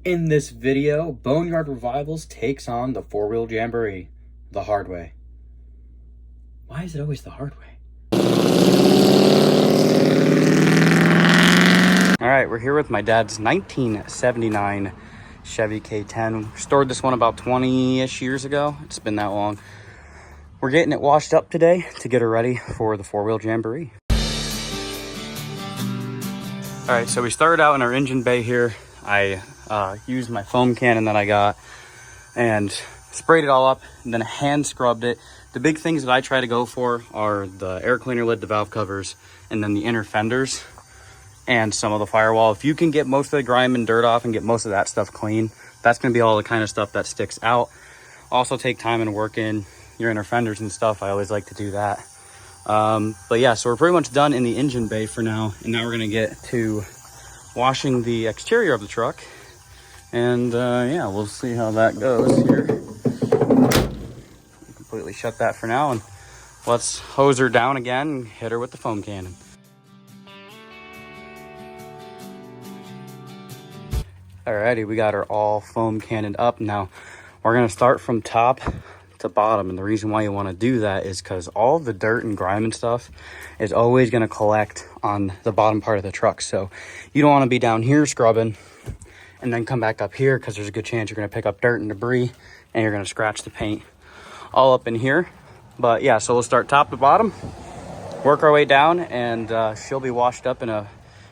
In this video, Boneyard Revivals takes on the Wheel Jamboree the hard way. Why is it always the hard way? All right, we're here with my dad's 1979 Chevy K10. Stored this one about 20-ish years ago. It's been that long. We're getting it washed up today to get her ready for the Wheel Jamboree. All right, so we started out in our engine bay here. I used my foam cannon that I got and sprayed it all up, and then hand scrubbed it. The big things that I try to go for are the air cleaner lid, the valve covers, and then the inner fenders and some of the firewall. If you can get most of the grime and dirt off and get most of that stuff clean, that's going to be all the kind of stuff that sticks out. Also take time and work in your inner fenders and stuff. I always like to do that. But yeah, so we're pretty much done in the engine bay for now, and now we're going to get to washing the exterior of the truck. And yeah, we'll see how that goes here. Completely shut that for now, and let's hose her down again and hit her with the foam cannon. Alrighty, we got her all foam cannoned up. Now we're gonna start from top to bottom, and the reason why you want to do that is because all the dirt and grime and stuff is always going to collect on the bottom part of the truck. So you don't want to be down here scrubbing and then come back up here, because there's a good chance you're going to pick up dirt and debris and you're going to scratch the paint all up in here. But yeah, so we'll start top to bottom, work our way down, and she'll be washed up in a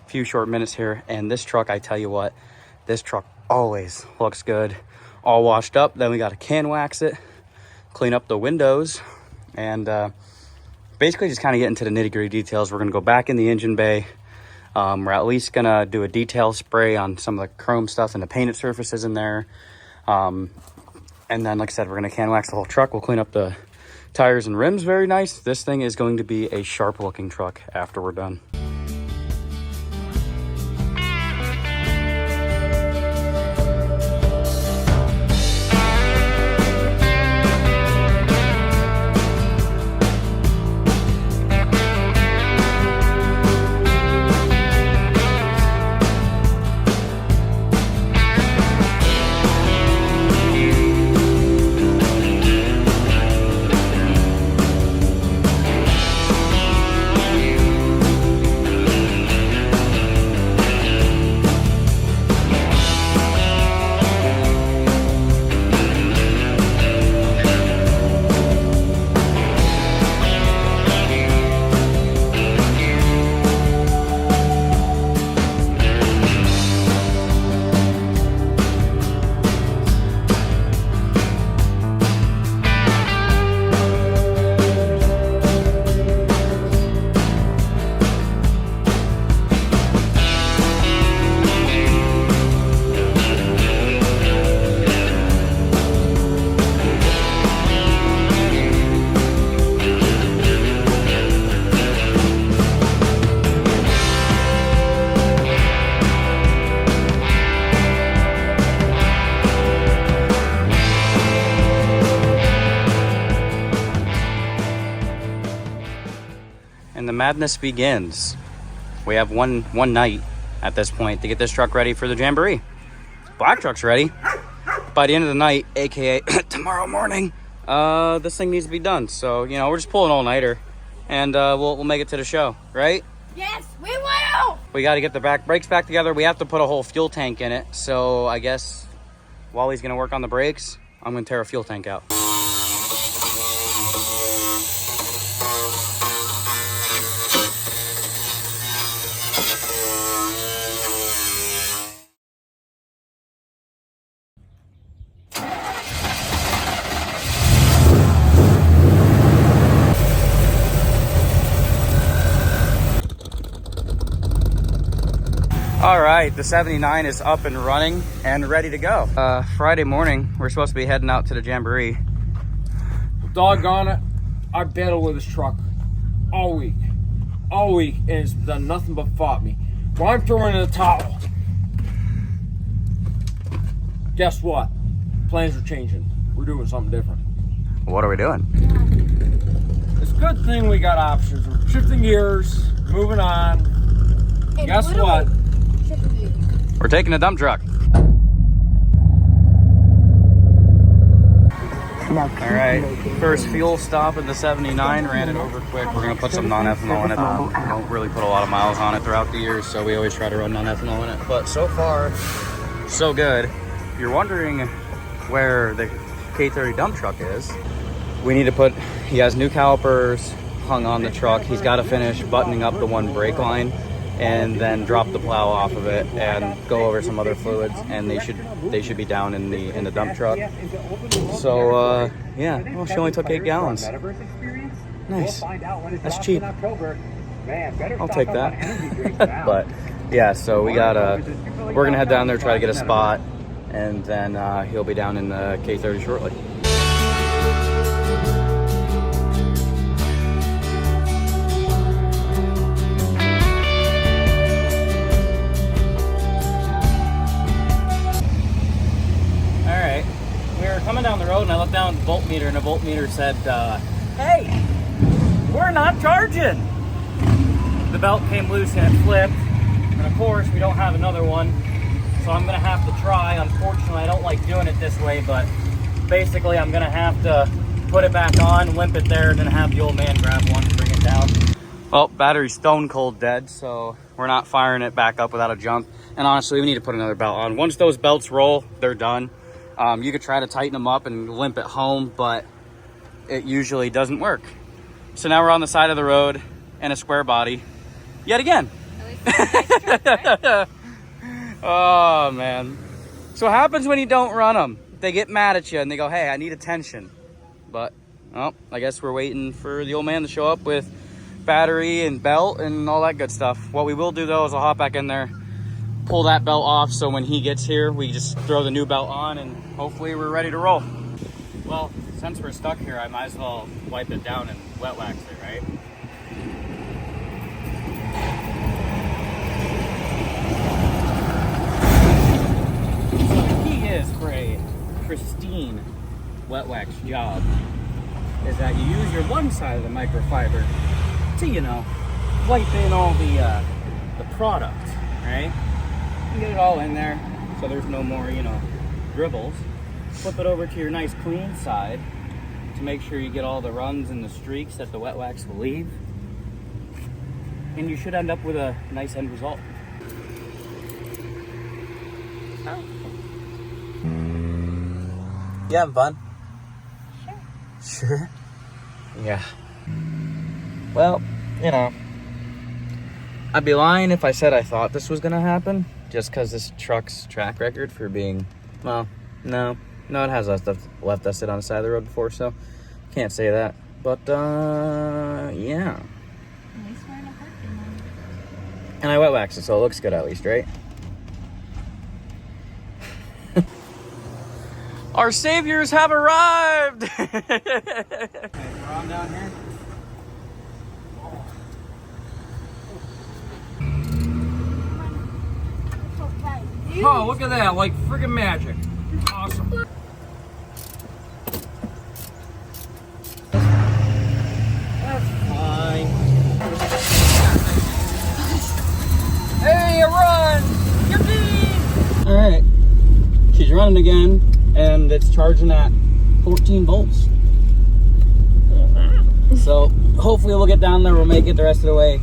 few short minutes here. And this truck, I tell you what, this truck always looks good all washed up. Then we got to can wax it, clean up the windows, and basically just kind of get into the nitty-gritty details. We're going to go back in the engine bay. We're at least going to do a detail spray on some of the chrome stuff and the painted surfaces in there. And then, like I said, we're going to can wax the whole truck. We'll clean up the tires and rims very nice. This thing is going to be a sharp-looking truck after we're done. And the madness begins. We have one night at this point to get this truck ready for the Jamboree. Black truck's ready. By the end of the night, aka tomorrow morning, this thing needs to be done. So, you know, we're just pulling all-nighter, and we'll make it to the show, right? Yes, we will! We got to get the back brakes back together. We have to put a whole fuel tank in it. So I guess while he's going to work on the brakes, I'm going to tear a fuel tank out. All right, the 79 is up and running and ready to go. Friday morning, we're supposed to be heading out to the Jamboree. Doggone it, I battled with this truck all week, and it's done nothing but fought me. Well, I'm throwing in the towel. Guess what? Plans are changing. We're doing something different. What are we doing? It's a good thing we got options. We're shifting gears, moving on. And Guess what? We're taking a dump truck. All right, first fuel stop in the 79, ran it over quick. We're gonna put some non-ethanol in it. We don't really put a lot of miles on it throughout the years, so we always try to run non-ethanol in it. But so far, so good. If you're wondering where the K30 dump truck is, we need to put, he has new calipers hung on the truck. He's got to finish buttoning up the one brake line and then drop the plow off of it and go over some other fluids, and they should be down in the dump truck. So yeah, well, she only took 8 gallons. Nice. That's cheap. I'll take that. But yeah, so we're gonna head down there, try to get a spot, and then he'll be down in the K30 shortly. Coming down the road, and I looked down at the voltmeter, and the voltmeter said, hey, we're not charging. The belt came loose and it flipped, and of course we don't have another one, so I'm gonna have to try. Unfortunately, I don't like doing it this way, but basically I'm gonna have to put it back on, limp it there, and then have the old man grab one and bring it down. Well, battery's stone cold dead, so we're not firing it back up without a jump. And honestly, we need to put another belt on. Once those belts roll, they're done. You could try to tighten them up and limp it home, but it usually doesn't work. So now we're on the side of the road in a square body yet again. Oh man. So what happens when you don't run them? They get mad at you and they go, hey, I need attention. But well, I guess we're waiting for the old man to show up with battery and belt and all that good stuff. What we will do though is I'll hop back in there, pull that belt off, so when he gets here we just throw the new belt on and hopefully we're ready to roll. Well, since we're stuck here, I might as well wipe it down and wet wax it, right? So the key is for a pristine wet wax job is that you use your one side of the microfiber to, you know, wipe in all the product, right? You get it all in there so there's no more, you know, dribbles. Flip it over to your nice clean side to make sure you get all the runs and the streaks that the wet wax will leave, and you should end up with a nice end result. You having fun? Sure. Yeah. Well, you know, I'd be lying if I said I thought this was gonna happen, just because this truck's track record for being, well, no, it has left us sit on the side of the road before, so can't say that. But yeah. At least we're in a parking lot. And I wet waxed it, so it looks good at least, right? Our saviors have arrived! Okay, we're on down here. Oh, look at that, like friggin' magic. Awesome. That's fine. Hey, run! Yippee! Alright, she's running again, and it's charging at 14 volts. So, hopefully we'll get down there, we'll make it the rest of the way.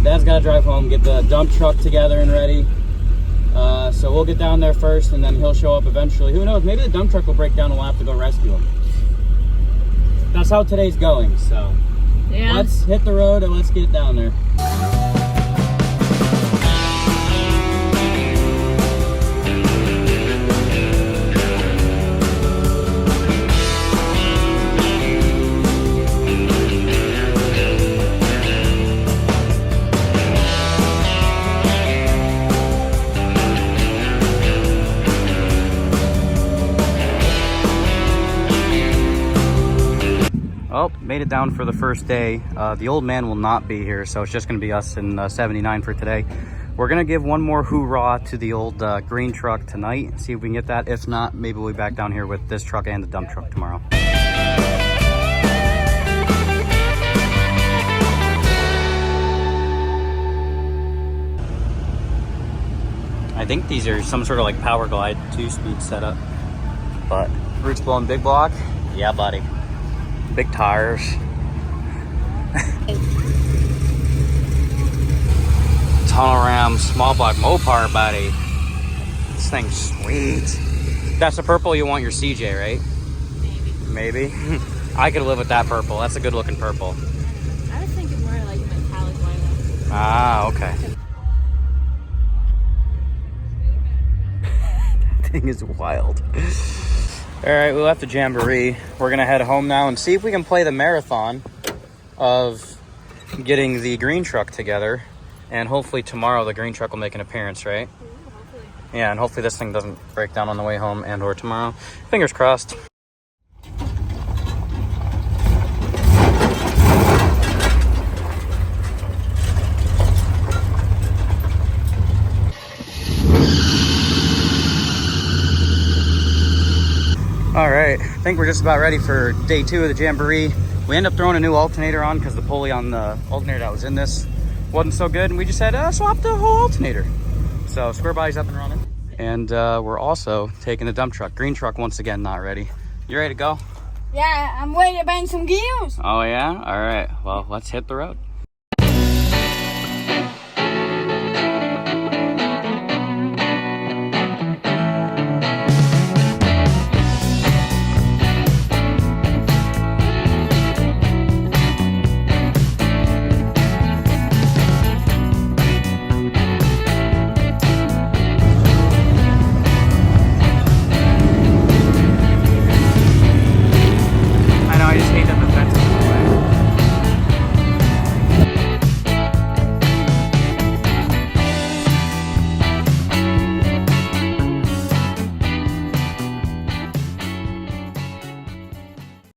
Dad's got to drive home, get the dump truck together and ready. So we'll get down there first, and then he'll show up eventually. Who knows? Maybe the dump truck will break down and we'll have to go rescue him. That's how today's going, so yeah. Let's hit the road and let's get down there. Oh, made it down for the first day. The old man will not be here, so it's just going to be us in 79 for today. We're going to give one more hoorah to the old green truck tonight, see if we can get that. If not, maybe we'll be back down here with this truck and the dump truck tomorrow. I think these are some sort of like Power Glide 2-speed setup. But roots blowing big block. Yeah, buddy. Big tires. Tunnel ram, small block Mopar, buddy. This thing's sweet. That's the purple you want your CJ, right? Maybe. I could live with that purple. That's a good looking purple. I was thinking more like metallic violet. Ah, okay. That thing is wild. All right, we left the Jamboree. We're gonna head home now and see if we can play the marathon of getting the green truck together. And hopefully tomorrow the green truck will make an appearance, right? Ooh, hopefully. Yeah, and hopefully this thing doesn't break down on the way home and or tomorrow. Fingers crossed. All right, I think we're just about ready for day 2 of the Jamboree. We ended up throwing a new alternator on because the pulley on the alternator that was in this wasn't so good, and we just had to swap the whole alternator. So square body's up and running. And we're also taking the dump truck. Green truck once again not ready. You ready to go? Yeah, I'm ready to bang some gears. Oh yeah? All right, well, let's hit the road.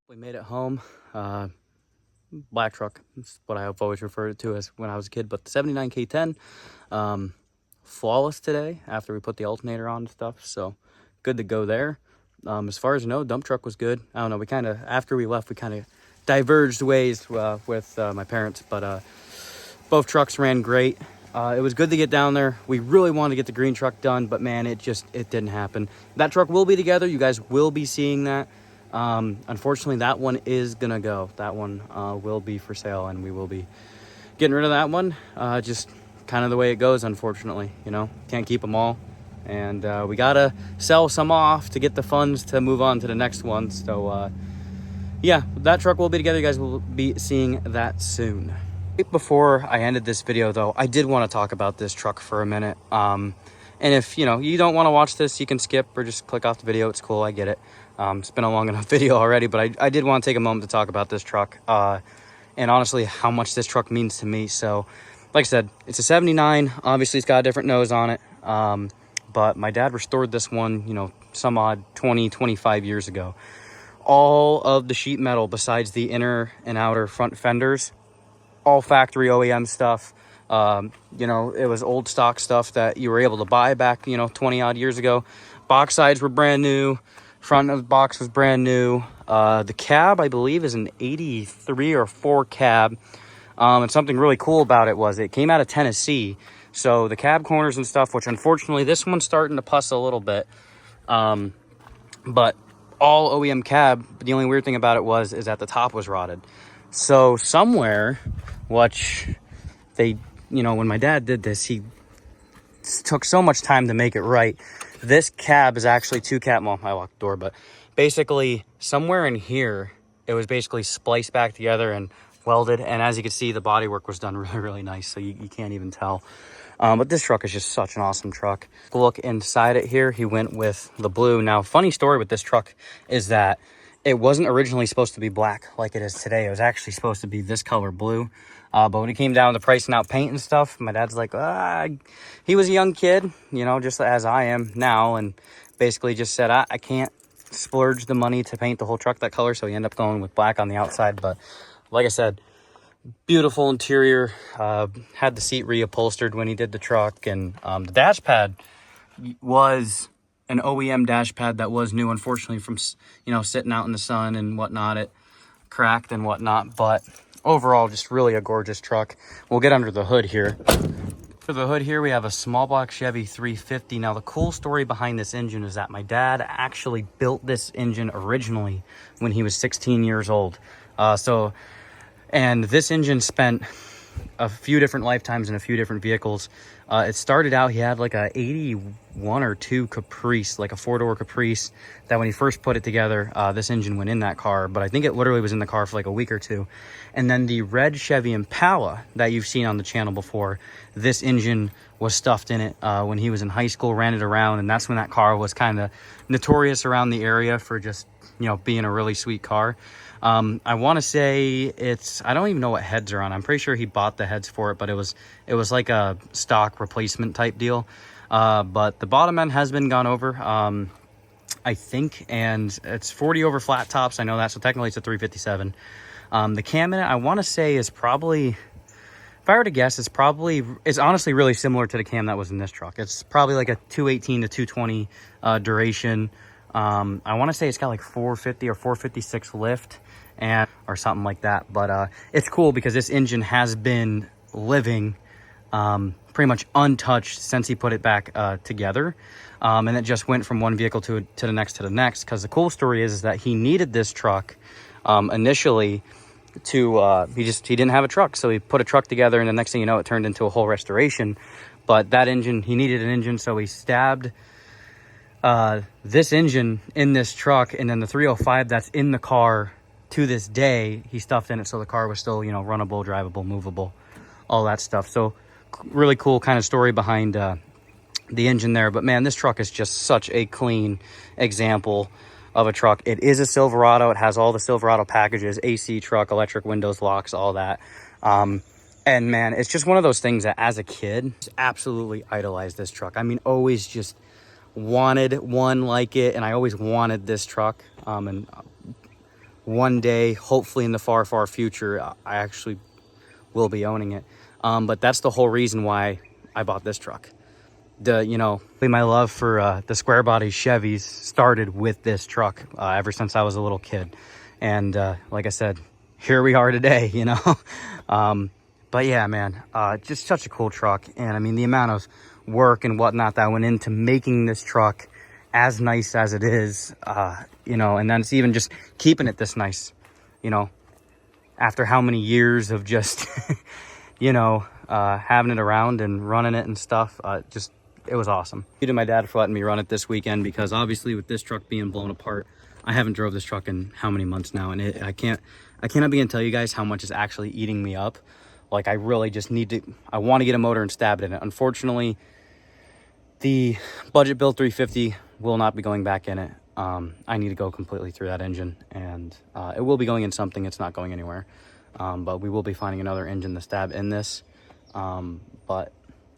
We made it home. Black truck. That's what I've always referred to as when I was a kid. But the 79 K10, flawless today after we put the alternator on and stuff. So good to go there. As far as I know, dump truck was good. I don't know. We kind of, after we left, we kind of diverged ways with my parents. But both trucks ran great. It was good to get down there. We really wanted to get the green truck done, but man, it didn't happen. That truck will be together. You guys will be seeing that. Unfortunately, that one is gonna go. That one will be for sale, and we will be getting rid of that one. Just kind of the way it goes, unfortunately. You know, can't keep them all, and we gotta sell some off to get the funds to move on to the next one. So yeah, that truck will be together. You guys will be seeing that soon. Right before I ended this video, though, I did want to talk about this truck for a minute. And if you don't want to watch this, you can skip or just click off the video. It's cool, I get it. It's been a long enough video already, but I did want to take a moment to talk about this truck and honestly how much this truck means to me. So like I said, it's a 79. Obviously it's got a different nose on it, but my dad restored this one some odd 20-25 years ago. All of the sheet metal besides the inner and outer front fenders, all factory OEM stuff. It was old stock stuff that you were able to buy back 20 odd years ago. Box sides were brand new. Front of the box was brand new. The cab, I believe, is an 83 or 4 cab. And something really cool about it was it came out of Tennessee. So the cab corners and stuff, which unfortunately this one's starting to puss a little bit. But all OEM cab, but the only weird thing about it is that the top was rotted. So somewhere, which they, when my dad did this, he took so much time to make it right. This cab is actually 2 cab. Well, I locked the door, but basically somewhere in here, it was basically spliced back together and welded. And as you can see, the bodywork was done really, really nice. So you can't even tell. But this truck is just such an awesome truck. Look inside it here. He went with the blue. Now, funny story with this truck is that it wasn't originally supposed to be black like it is today. It was actually supposed to be this color blue. But when it came down to pricing out paint and stuff, my dad's like, he was a young kid, just as I am now. And basically just said, I can't splurge the money to paint the whole truck that color. So he ended up going with black on the outside. But like I said, beautiful interior. Had the seat reupholstered when he did the truck. And the dash pad was an OEM dash pad that was new, unfortunately, from sitting out in the sun and whatnot. It cracked and whatnot, but overall just really a gorgeous truck. We'll get under the hood here. For the hood here, we have a small block Chevy 350. Now, the cool story behind this engine is that my dad actually built this engine originally when he was 16 years old. And this engine spent a few different lifetimes in a few different vehicles. It started out, he had like a 81 or 2 Caprice, like a 4-door Caprice, that when he first put it together, this engine went in that car, but I think it literally was in the car for like a week or two. And then the red Chevy Impala that you've seen on the channel before, this engine was stuffed in it when he was in high school, ran it around, and that's when that car was kind of notorious around the area for just, you know, being a really sweet car. I want to say I don't even know what heads are on. I'm pretty sure he bought the heads for it, but it was like a stock replacement type deal. But the bottom end has been gone over, I think, and it's 40 over flat tops. I know that, so technically it's a 357. The cam in it, I want to say, is probably, if I were to guess, it's honestly really similar to the cam that was in this truck. It's probably like a 218 to 220 duration. I want to say it's got like 450 or 456 lift or something like that. But it's cool because this engine has been living pretty much untouched since he put it back together. And it just went from one vehicle to the next because the cool story is that he needed this truck initially to he didn't have a truck, so he put a truck together, and the next thing you know, it turned into a whole restoration. But that engine, he needed an engine, so he stabbed this engine in this truck, and then the 305 that's in the car to this day, he stuffed in it so the car was still, you know, runnable, drivable, movable, all that stuff. So really cool kind of story behind the engine there. But man, this truck is just such a clean example of a truck. It is a Silverado. It has all the Silverado packages, AC truck, electric windows, locks, all that. And man, it's just one of those things that as a kid, absolutely idolized this truck. I mean, always just wanted one like it, and I always wanted this truck. And one day, hopefully in the far future, I actually will be owning it. But that's the whole reason why I bought this truck. My love for the square body Chevys started with this truck ever since I was a little kid. And like I said, here we are today, you know. But yeah, man, just such a cool truck. And I mean, the amount of work and whatnot that went into making this truck as nice as it is, you know, and then it's even just keeping it this nice, you know, after how many years of just, you know, having it around and running it and stuff. It was awesome. Thank you to my dad for letting me run it this weekend, because obviously with this truck being blown apart, I haven't drove this truck in how many months now, and I cannot begin to tell you guys how much is actually eating me up. Like, I really just I want to get a motor and stab it in it. Unfortunately, the budget build 350 will not be going back in it. I need to go completely through that engine, and it will be going in something. It's not going anywhere. But we will be finding another engine to stab in this. But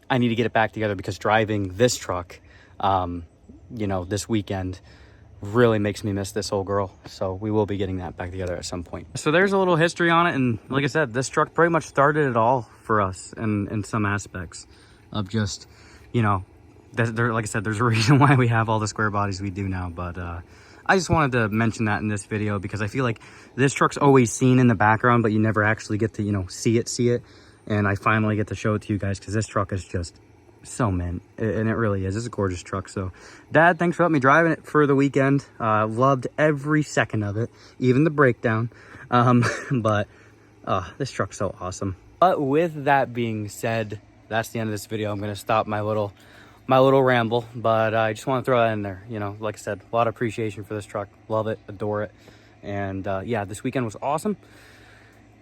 I need to get it back together, because driving this truck, you know, this weekend really makes me miss this old girl. So we will be getting that back together at some point. So there's a little history on it, and like I said, this truck pretty much started it all for us in some aspects of just, you know, like I said, there's a reason why we have all the square bodies we do now. But I just wanted to mention that in this video, because I feel like this truck's always seen in the background, but you never actually get to, you know, see it. And I finally get to show it to you guys, because this truck is just so mint, and it really is. It's a gorgeous truck. So Dad, thanks for letting me drive it for the weekend. Loved every second of it, even the breakdown. But this truck's so awesome. But with that being said, that's the end of this video. I'm gonna stop my little ramble, but I just want to throw that in there. You know, like I said, a lot of appreciation for this truck. Love it, adore it. And yeah, this weekend was awesome.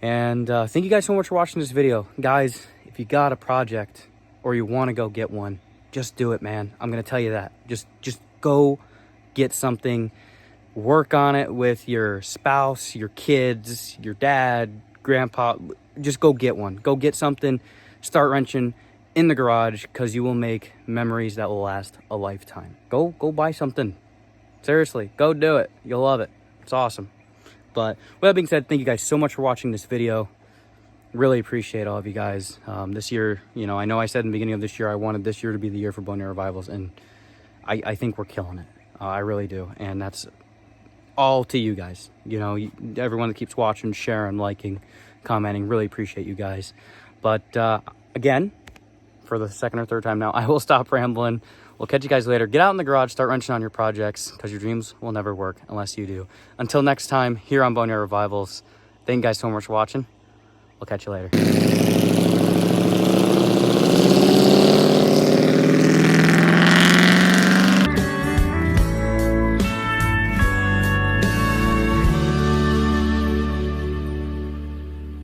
And thank you guys so much for watching this video. Guys, if you got a project or you want to go get one, just do it, man. I'm going to tell you that. Just go get something. Work on it with your spouse, your kids, your dad, grandpa. Just go get one. Go get something. Start wrenching in the garage, because you will make memories that will last a lifetime. Go buy something. Seriously, go do it. You'll love it. It's awesome. But with that being said, thank you guys so much for watching this video. Really appreciate all of you guys. This year, you know I said in the beginning of this year, I wanted this year to be the year for Boneer Revivals, and I think we're killing it. I really do. And that's all to you guys. You know, everyone that keeps watching, sharing, liking, commenting, really appreciate you guys. But again, for the second or third time now. I will stop rambling. We'll catch you guys later. Get out in the garage, start wrenching on your projects, because your dreams will never work unless you do. Until next time, here on Boneyard Revivals, thank you guys so much for watching. We'll catch you later.